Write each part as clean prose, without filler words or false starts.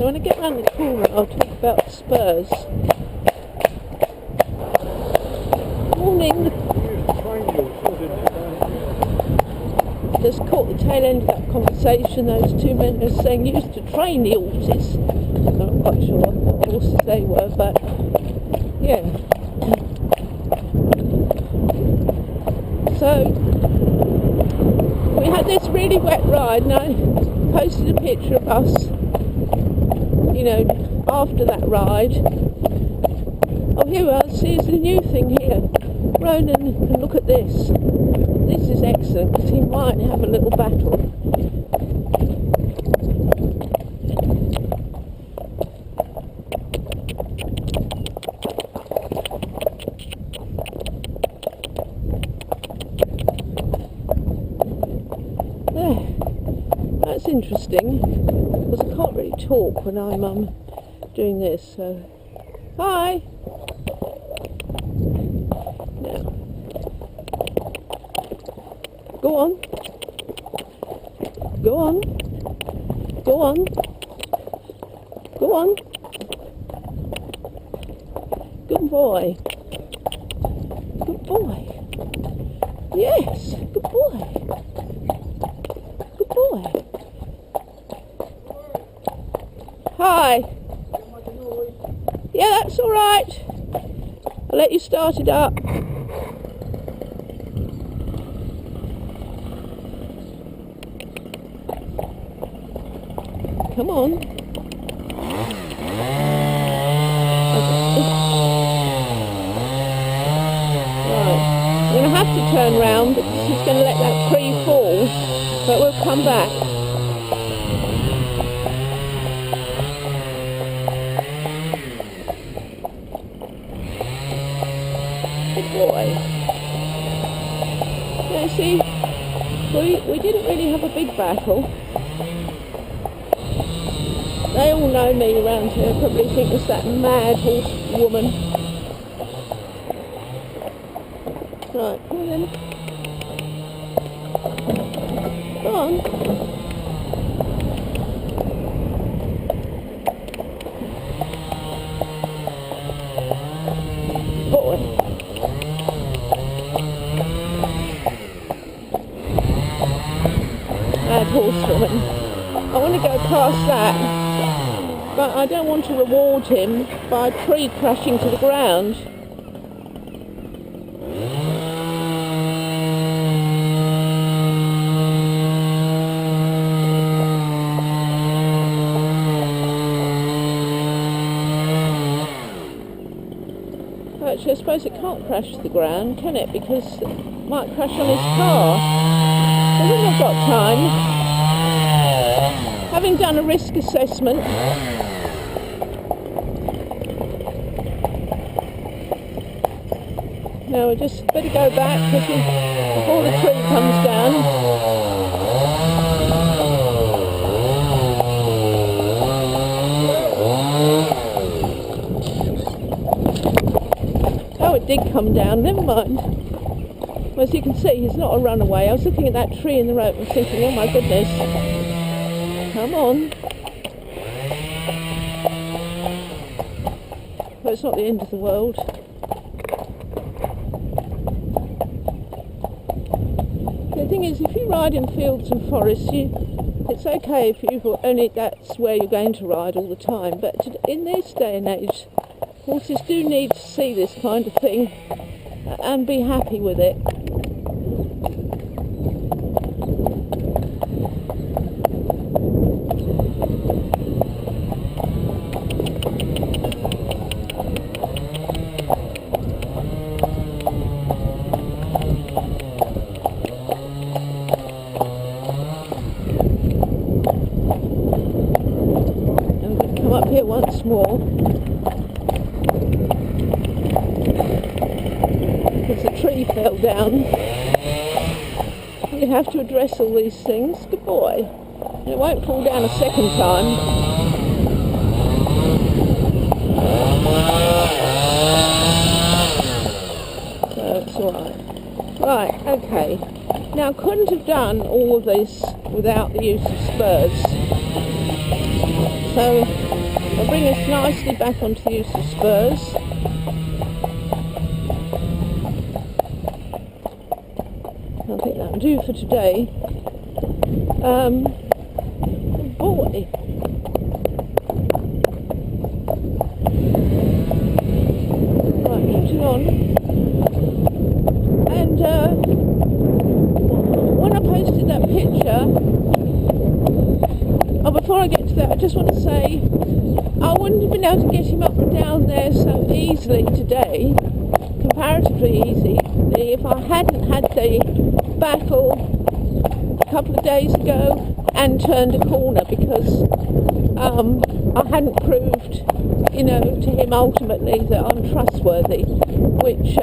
So when I get round the corner, I'll talk about spurs. Morning. Just caught the tail end of that conversation. Those two men were saying you used to train the horses. I'm not quite sure what horses they were, but yeah. So we had this really wet ride, and I posted a picture of us, you know, after that ride. Oh, here we are. See, it's a new thing here. Ronan can look at this. This is excellent because he might have a little battle. There. That's interesting because I can't really talk when I'm doing this. So, hi. Go on. Go on. Go on. Go on. Good boy. Good boy. Yes. Good boy. Good boy. Hi. Yeah, that's all right. I'll let you start it up. Come on. Okay. Right. I'm going to have to turn round because he's going to let that tree fall, but we'll come back. Good boy. Now see, we didn't really have a big battle. They all know me around here, probably think it's that mad horse woman. Right, come on then. Go on. Boy. Mad horse woman. I want to go past that. But I don't want to reward him by a tree crashing to the ground. Actually, I suppose it can't crash to the ground, can it? Because it might crash on his car. I think I've got time. Having done a risk assessment, now we just better go back before the tree comes down. Oh, it did come down, never mind. Well, as you can see, he's not a runaway. I was looking at that tree in the road and thinking, oh my goodness, come on. Well, it's not the end of the world. The thing is, if you ride in fields and forests, it's okay if that's where you're going to ride all the time. But in this day and age, horses do need to see this kind of thing and be happy with it. Up here once more because the tree fell down. You have to address all these things. Good boy. It won't fall down a second time. So it's alright. Right, okay. Now I couldn't have done all of this without the use of spurs. So I'll bring us nicely back onto the use of spurs. I think that'll do for today. Boy. Right, putting on. And when I posted that picture, before I get to that, I just want to say I wouldn't have been able to get him up and down there so easily today, comparatively easy, if I hadn't had the battle a couple of days ago and turned a corner, because I hadn't proved, to him ultimately that I'm trustworthy, which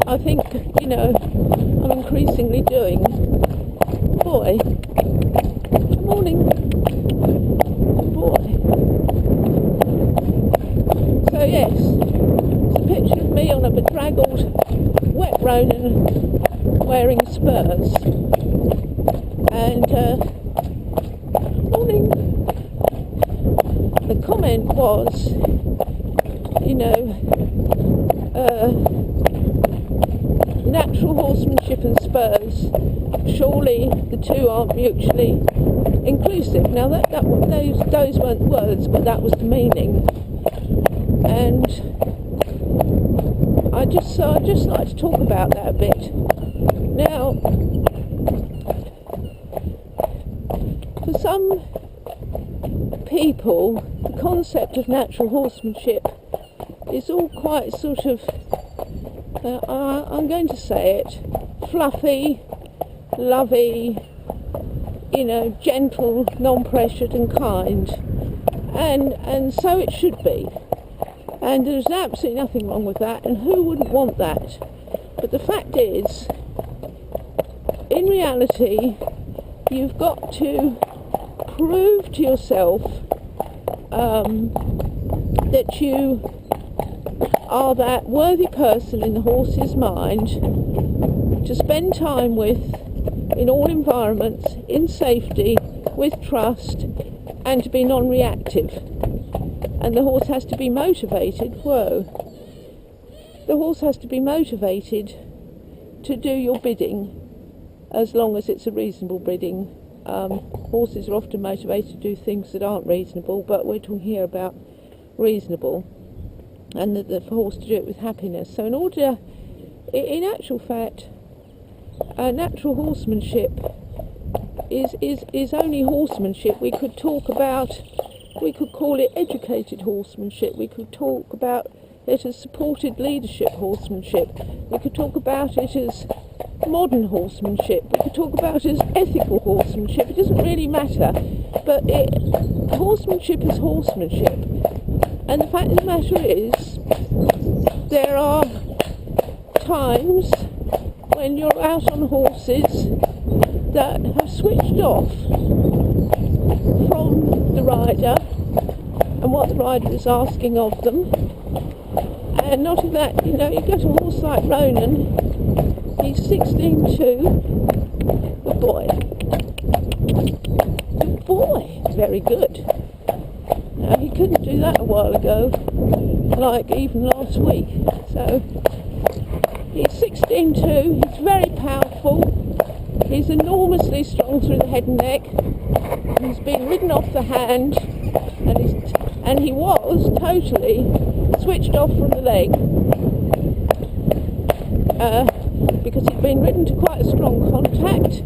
I think, I'm increasingly doing. Boy. Good morning. Boy. So yes, it's a picture of me on a bedraggled, wet Ronan wearing spurs. And, morning. The comment was, natural horsemanship and spurs, surely the two aren't mutually inclusive. Now those weren't words, but that was the meaning. And I'd just like to talk about that a bit. Now, for some people, the concept of natural horsemanship is all quite sort of, I'm going to say it, fluffy, lovey, gentle, non-pressured and kind. And so it should be. And there's absolutely nothing wrong with that, and who wouldn't want that? But the fact is, in reality, you've got to prove to yourself that you are that worthy person in the horse's mind to spend time with in all environments, in safety, with trust, and to be non-reactive. And the horse has to be motivated, the horse has to be motivated to do your bidding, as long as it's a reasonable bidding. Horses are often motivated to do things that aren't reasonable, but we're talking here about reasonable, and the horse to do it with happiness. So in actual fact, natural horsemanship is only horsemanship. We could call it educated horsemanship. We could talk about it as supported leadership horsemanship. We could talk about it as modern horsemanship. We could talk about it as ethical horsemanship. It doesn't really matter. But horsemanship is horsemanship. And the fact of the matter is, there are times when you're out on horses that have switched off from the rider and what the rider is asking of them. And not only that, you get a horse like Ronan, he's 16'2", good boy, very good. Now he couldn't do that a while ago, like even last week. So he's 16'2", he's very powerful, he's enormously strong through the head and neck, he's been ridden off the hand, and he was totally switched off from the leg, because he'd been ridden to quite a strong contact,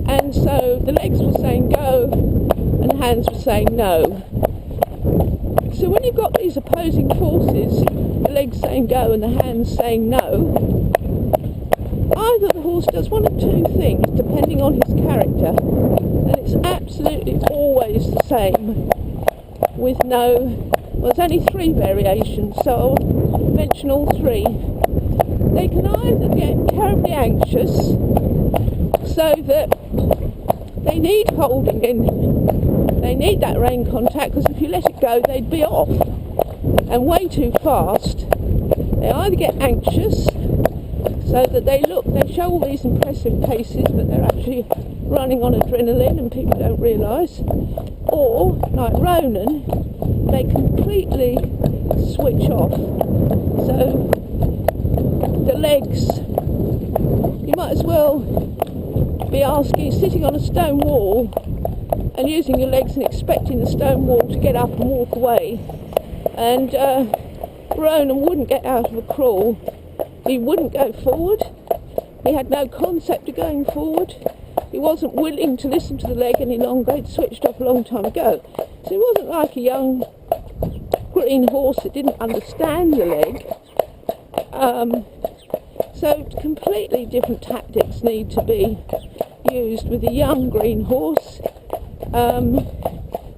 and so the legs were saying go and the hands were saying no. So when you've got these opposing forces, the legs saying go and the hands saying no, either the horse does one of two things depending on his character, and it's absolutely always the same, with there's only three variations, so I'll mention all three. They can either get terribly anxious, so that they need holding in, they need that rein contact, because if you let it go they'd be off and way too fast. They either get anxious, so that they show all these impressive paces, but they're actually running on adrenaline and people don't realise, or like Ronan, they completely switch off. So the legs, you might as well be asking, sitting on a stone wall and using your legs and expecting the stone wall to get up and walk away. And Ronan wouldn't get out of a crawl. He wouldn't go forward. He had no concept of going forward. He wasn't willing to listen to the leg any longer. He'd switched off a long time ago. So he wasn't like a young green horse that didn't understand the leg. So completely different tactics need to be used with a young green horse.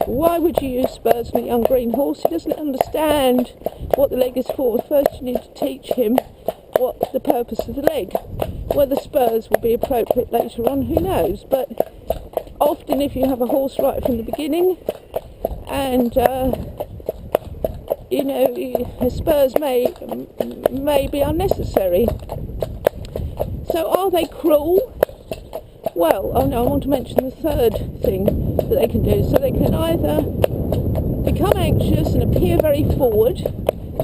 Why would you use spurs on a young green horse? He doesn't understand what the leg is for. First you need to teach him what the purpose of the leg. Whether spurs will be appropriate later on, who knows? But often if you have a horse right from the beginning, and spurs may be unnecessary. So are they cruel? Well, I want to mention the third thing that they can do. So they can either become anxious and appear very forward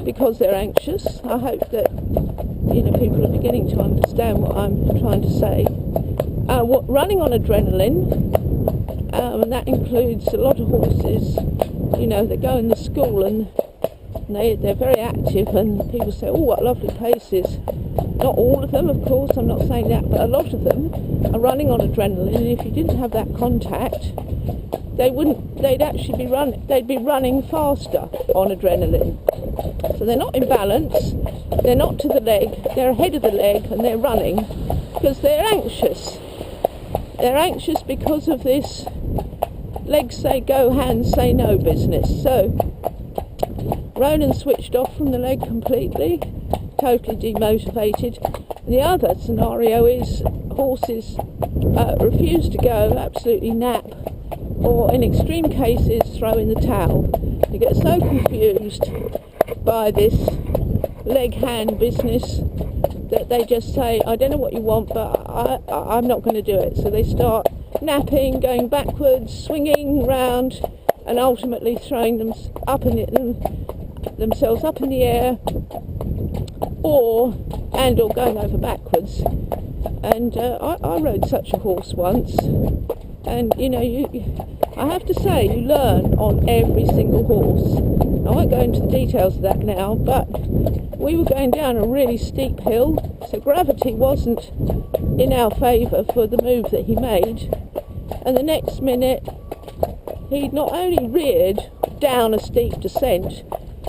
because they're anxious. I hope that people are beginning to understand what I'm trying to say. Running on adrenaline, and that includes a lot of horses. They go in the school and they're very active, and people say, "Oh, what lovely paces." Not all of them, of course, I'm not saying that, but a lot of them are running on adrenaline, and if you didn't have that contact, they'd be running faster on adrenaline. So they're not in balance, they're not to the leg, they're ahead of the leg, and they're running because they're anxious. They're anxious because of this legs say go, hands say no business. So Ronan switched off from the leg completely, totally demotivated. The other scenario is horses refuse to go, absolutely nap, or in extreme cases throw in the towel. They get so confused by this leg-hand business that they just say, "I don't know what you want, but I'm not going to do it." So they start napping, going backwards, swinging round, and ultimately throwing themselves up in the air, or going over backwards. And I rode such a horse once, and I have to say, you learn on every single horse. I won't go into the details of that now, but we were going down a really steep hill, so gravity wasn't in our favour for the move that he made, and the next minute he not only reared down a steep descent,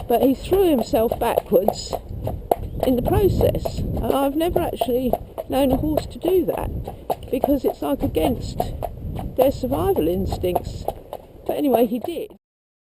but he threw himself backwards in the process. And I've never actually known a horse to do that, because it's like against their survival instincts. But anyway, he did.